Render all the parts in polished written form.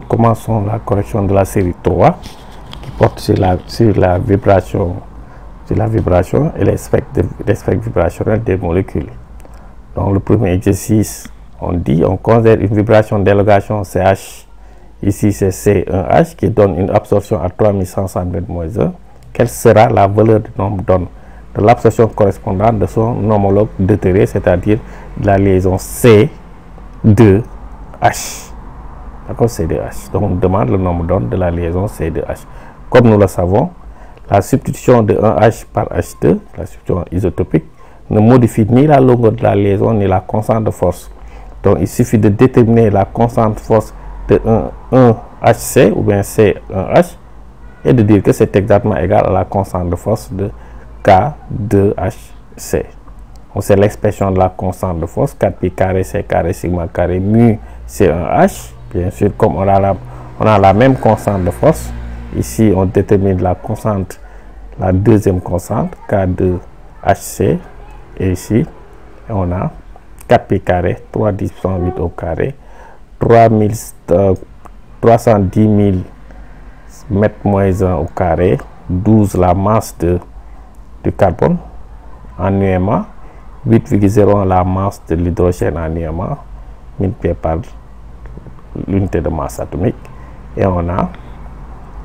Commençons la correction de la série 3 qui porte sur la vibration et les spectres vibrationnels des molécules. Donc le premier exercice, on considère une vibration d'élongation CH, ici c'est C1H qui donne une absorption à 3100 m-1. Quelle sera la valeur du nombre d'ondes de l'absorption correspondante de son homologue deutérié, c'est-à-dire de la liaison C2H. D'accord, C2H. Donc on demande le nombre d'ondes de la liaison C2H. Comme nous le savons, la substitution de 1H par H2, la substitution isotopique, ne modifie ni la longueur de la liaison ni la constante de force. Donc il suffit de déterminer la constante de force de 1HC ou bien C1H et de dire que c'est exactement égal à la constante de force de K2HC. On sait l'expression de la constante de force 4pi carré C carré sigma carré mu C1H. Bien sûr, comme on a la même constante de force, ici on détermine la constante, la deuxième constante K2HC, et ici on a 4pi carré 3 10 puissance 8 au carré 310 000 mètres moins 1 au carré, 12 la masse du carbone en UMA, 8,01 la masse de l'hydrogène en UMA, 1000 pieds par l'unité de masse atomique, et on a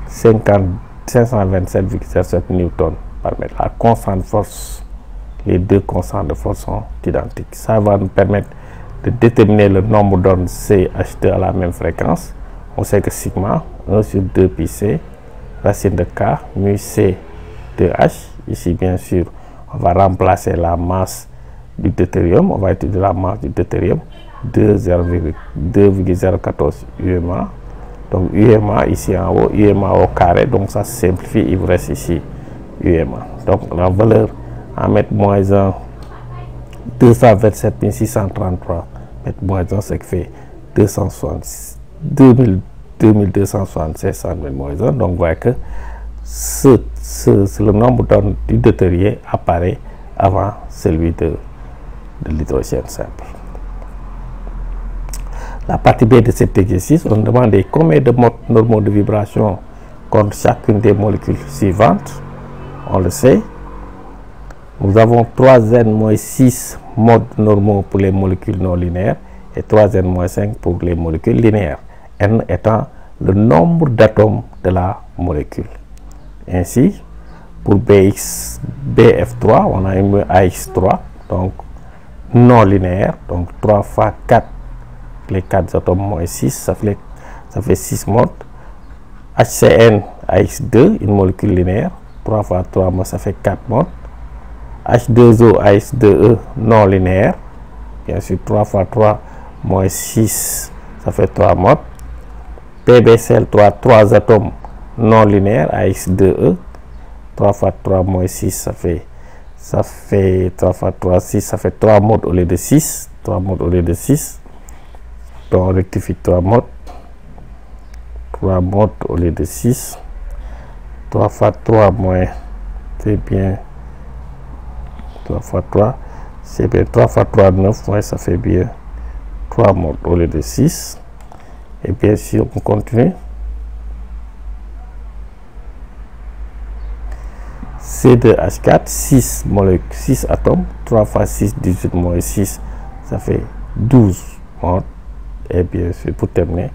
527,07 newtons par mètre. La constante de force, les deux constantes de force sont identiques. Ça va nous permettre de déterminer le nombre d'ondes CH2 à la même fréquence. On sait que sigma 1 sur 2 pi c racine de K mu C de H. Ici bien sûr on va remplacer la masse du deutérium, on va étudier la masse du deutérium, 2,014 UMA. Donc UMA ici en haut, UMA au carré, donc ça se simplifie, il vous reste ici UMA. Donc la valeur en mètre moins 1, 227 633 mètre moins 1, ce qui fait 2276 cm moins 1. Donc vous voyez que le nombre d'ondes du deutérié apparaît avant celui de l'hydrogène simple. La partie B de cet exercice, on demande combien de modes normaux de vibration contre chacune des molécules suivantes. On le sait. Nous avons 3n-6 modes normaux pour les molécules non linéaires et 3n-5 pour les molécules linéaires, n étant le nombre d'atomes de la molécule. Ainsi, pour BF3, on a une AX3, donc non linéaire, donc 3 fois 4, les 4 atomes moins 6, ça fait 6 modes. HCN AX2, une molécule linéaire, 3 fois 3, ça fait 4 modes. H2O AX2E non linéaire, bien sûr 3 fois 3 moins 6, ça fait 3 modes. PBCl3, 3 atomes non linéaires AX2E, 3 fois 3 moins 6, ça fait 3 fois 3, 6, ça fait 3 modes au lieu de 6, 3 modes au lieu de 6. Donc on rectifie 3 modes au lieu de 6. 3 fois 3 moins, c'est bien 3 fois 3, c'est bien 3 fois 3, 9, moins ça fait bien 3 modes au lieu de 6. Et bien sûr, on continue. C2H4, 6 molécules, 6 atomes, 3 fois 6, 18 moins 6, ça fait 12 modes. Et bien sûr, pour terminer,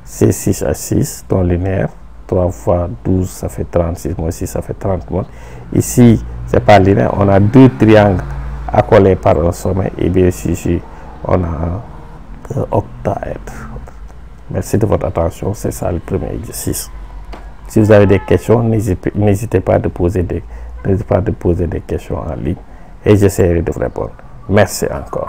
C6H6, non linéaire, 3 fois 12, ça fait 36, moins 6, ça fait 30 modes. Ici, c'est pas linéaire, on a deux triangles accolés par un sommet, et bien sûr, ici, on a un octaèdre. Merci de votre attention, c'est ça le premier exercice. Si vous avez des questions, n'hésitez pas de poser des questions en ligne et j'essaierai de vous répondre. Merci encore.